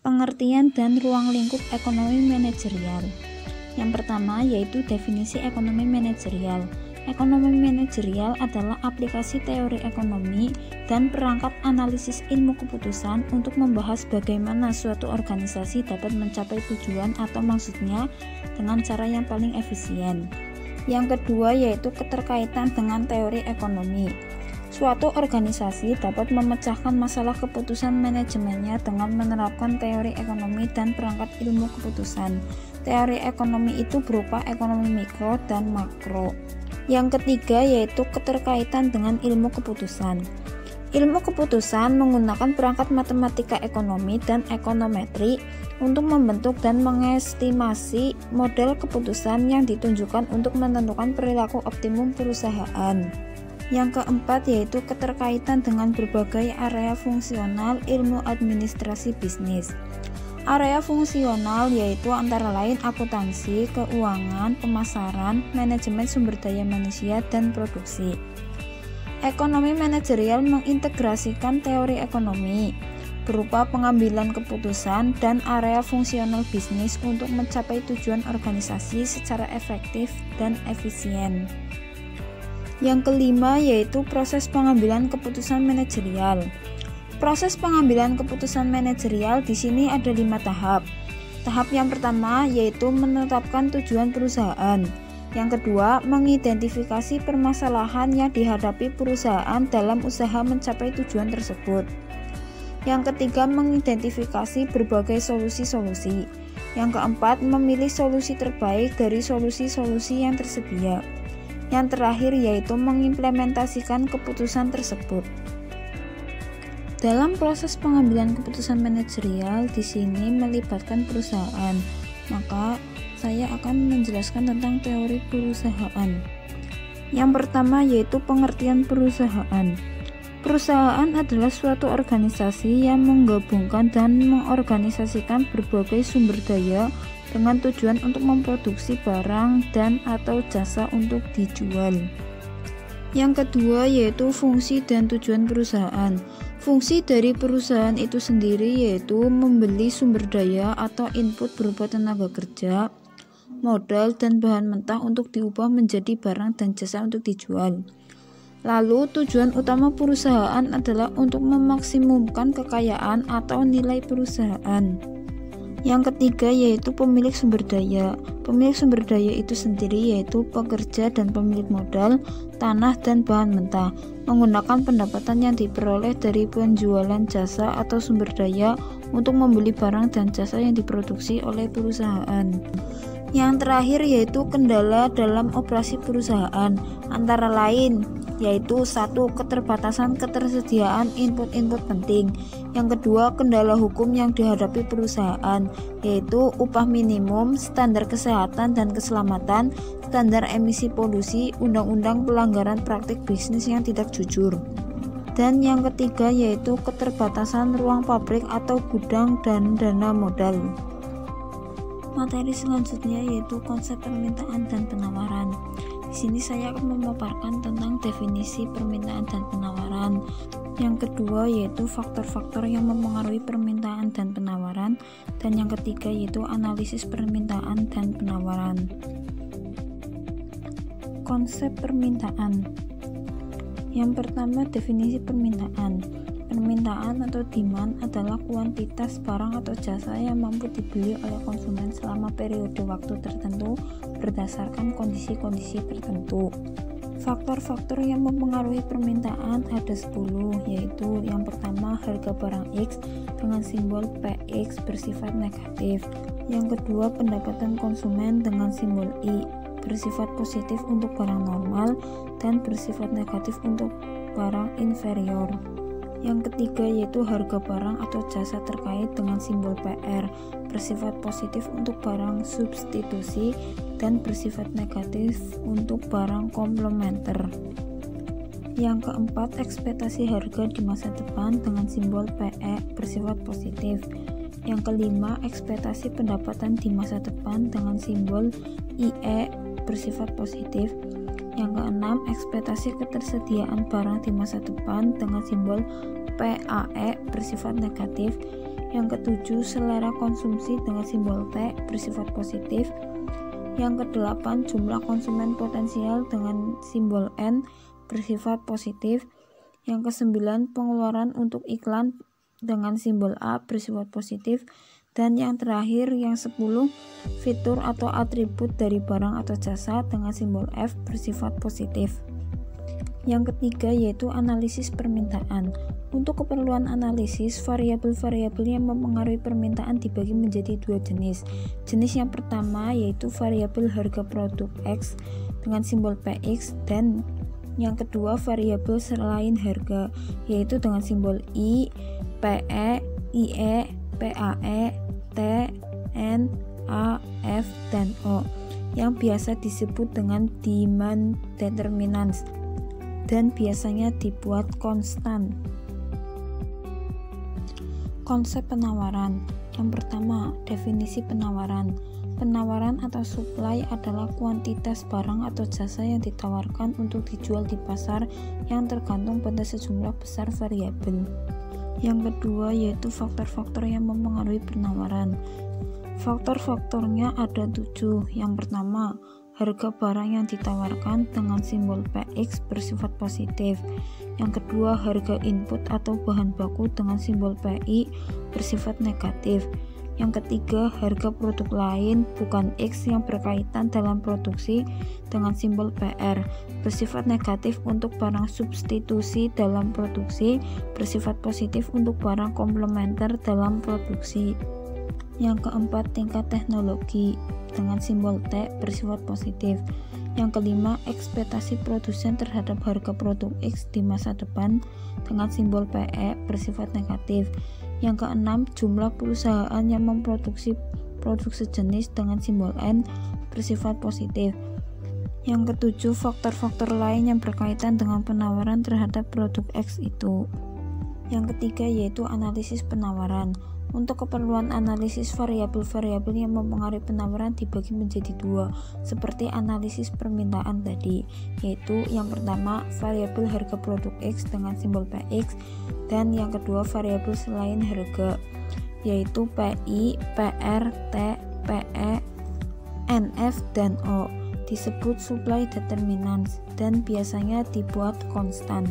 Pengertian dan ruang lingkup ekonomi manajerial. Yang pertama yaitu definisi ekonomi manajerial. Ekonomi manajerial adalah aplikasi teori ekonomi dan perangkat analisis ilmu keputusan untuk membahas bagaimana suatu organisasi dapat mencapai tujuan atau maksudnya dengan cara yang paling efisien. Yang kedua yaitu keterkaitan dengan teori ekonomi. Suatu organisasi dapat memecahkan masalah keputusan manajemennya dengan menerapkan teori ekonomi dan perangkat ilmu keputusan. Teori ekonomi itu berupa ekonomi mikro dan makro. Yang ketiga yaitu keterkaitan dengan ilmu keputusan. Ilmu keputusan menggunakan perangkat matematika ekonomi dan ekonometri untuk membentuk dan mengestimasi model keputusan yang ditunjukkan untuk menentukan perilaku optimum perusahaan. Yang keempat yaitu keterkaitan dengan berbagai area fungsional ilmu administrasi bisnis. Area fungsional yaitu antara lain akuntansi, keuangan, pemasaran, manajemen sumber daya manusia, dan produksi. Ekonomi manajerial mengintegrasikan teori ekonomi berupa pengambilan keputusan dan area fungsional bisnis untuk mencapai tujuan organisasi secara efektif dan efisien. Yang kelima yaitu proses pengambilan keputusan manajerial. Proses pengambilan keputusan manajerial di sini ada 5 tahap. Tahap yang pertama yaitu menetapkan tujuan perusahaan. Yang kedua, mengidentifikasi permasalahan yang dihadapi perusahaan dalam usaha mencapai tujuan tersebut. Yang ketiga, mengidentifikasi berbagai solusi-solusi. Yang keempat, memilih solusi terbaik dari solusi-solusi yang tersedia. Yang terakhir yaitu mengimplementasikan keputusan tersebut. Dalam proses pengambilan keputusan manajerial di sini melibatkan perusahaan, maka saya akan menjelaskan tentang teori perusahaan. Yang pertama yaitu pengertian perusahaan. Perusahaan adalah suatu organisasi yang menggabungkan dan mengorganisasikan berbagai sumber daya dengan tujuan untuk memproduksi barang dan atau jasa untuk dijual. Yang kedua yaitu fungsi dan tujuan perusahaan. Fungsi dari perusahaan itu sendiri yaitu membeli sumber daya atau input berupa tenaga kerja, modal, dan bahan mentah untuk diubah menjadi barang dan jasa untuk dijual. Lalu tujuan utama perusahaan adalah untuk memaksimumkan kekayaan atau nilai perusahaan. Yang ketiga yaitu pemilik sumber daya. Pemilik sumber daya itu sendiri yaitu pekerja dan pemilik modal, tanah, dan bahan mentah, menggunakan pendapatan yang diperoleh dari penjualan jasa atau sumber daya untuk membeli barang dan jasa yang diproduksi oleh perusahaan. Yang terakhir yaitu kendala dalam operasi perusahaan, antara lain yaitu 1. Keterbatasan ketersediaan input-input penting. Yang kedua, kendala hukum yang dihadapi perusahaan, yaitu upah minimum, standar kesehatan dan keselamatan, standar emisi polusi, undang-undang pelanggaran praktik bisnis yang tidak jujur. Dan yang ketiga yaitu keterbatasan ruang pabrik atau gudang dan dana modal. Materi selanjutnya yaitu konsep permintaan dan penawaran. Di sini saya akan memaparkan tentang definisi permintaan dan penawaran. Yang kedua yaitu faktor-faktor yang mempengaruhi permintaan dan penawaran, dan yang ketiga yaitu analisis permintaan dan penawaran. Konsep permintaan. Yang pertama, definisi permintaan. Permintaan atau demand adalah kuantitas barang atau jasa yang mampu dibeli oleh konsumen selama periode waktu tertentu berdasarkan kondisi-kondisi tertentu. Faktor-faktor yang mempengaruhi permintaan ada 10, yaitu yang pertama harga barang X dengan simbol PX bersifat negatif. Yang kedua, pendapatan konsumen dengan simbol I bersifat positif untuk barang normal dan bersifat negatif untuk barang inferior. Yang ketiga yaitu harga barang atau jasa terkait dengan simbol PR bersifat positif untuk barang substitusi dan bersifat negatif untuk barang komplementer. Yang keempat, ekspektasi harga di masa depan dengan simbol PE bersifat positif. Yang kelima, ekspektasi pendapatan di masa depan dengan simbol IE bersifat positif. Yang keenam, ekspektasi ketersediaan barang di masa depan dengan simbol PAE bersifat negatif. Yang ketujuh, selera konsumsi dengan simbol T bersifat positif. Yang kedelapan, jumlah konsumen potensial dengan simbol N bersifat positif. Yang kesembilan, pengeluaran untuk iklan dengan simbol A bersifat positif. Dan yang terakhir, yang 10, fitur atau atribut dari barang atau jasa dengan simbol F bersifat positif. Yang ketiga yaitu analisis permintaan. Untuk keperluan analisis, variabel-variabel yang mempengaruhi permintaan dibagi menjadi dua jenis. Jenis yang pertama yaitu variabel harga produk X dengan simbol PX, dan yang kedua variabel selain harga yaitu dengan simbol I, PE, IE, PAE, T, N, A, F, dan O yang biasa disebut dengan demand determinants dan biasanya dibuat konstan. Konsep penawaran. Yang pertama, definisi penawaran. Penawaran atau supply adalah kuantitas barang atau jasa yang ditawarkan untuk dijual di pasar yang tergantung pada sejumlah besar variabel. Yang kedua yaitu faktor-faktor yang mempengaruhi penawaran. Faktor-faktornya ada 7. Yang pertama, harga barang yang ditawarkan dengan simbol PX bersifat positif. Yang kedua, harga input atau bahan baku dengan simbol PI bersifat negatif. Yang ketiga, harga produk lain bukan X yang berkaitan dalam produksi dengan simbol PR bersifat negatif untuk barang substitusi dalam produksi, bersifat positif untuk barang komplementer dalam produksi. Yang keempat, tingkat teknologi dengan simbol T bersifat positif. Yang kelima, ekspektasi produsen terhadap harga produk X di masa depan dengan simbol PE bersifat negatif. Yang keenam, jumlah perusahaan yang memproduksi produk sejenis dengan simbol N bersifat positif. Yang ketujuh, faktor-faktor lain yang berkaitan dengan penawaran terhadap produk X itu. Yang ketiga yaitu analisis penawaran. Untuk keperluan analisis, variabel-variabel yang mempengaruhi penawaran dibagi menjadi dua, seperti analisis permintaan tadi, yaitu yang pertama variabel harga produk X dengan simbol PX, dan yang kedua variabel selain harga, yaitu PI, PR, T, PE, NF, dan O, disebut supply determinants dan biasanya dibuat konstan.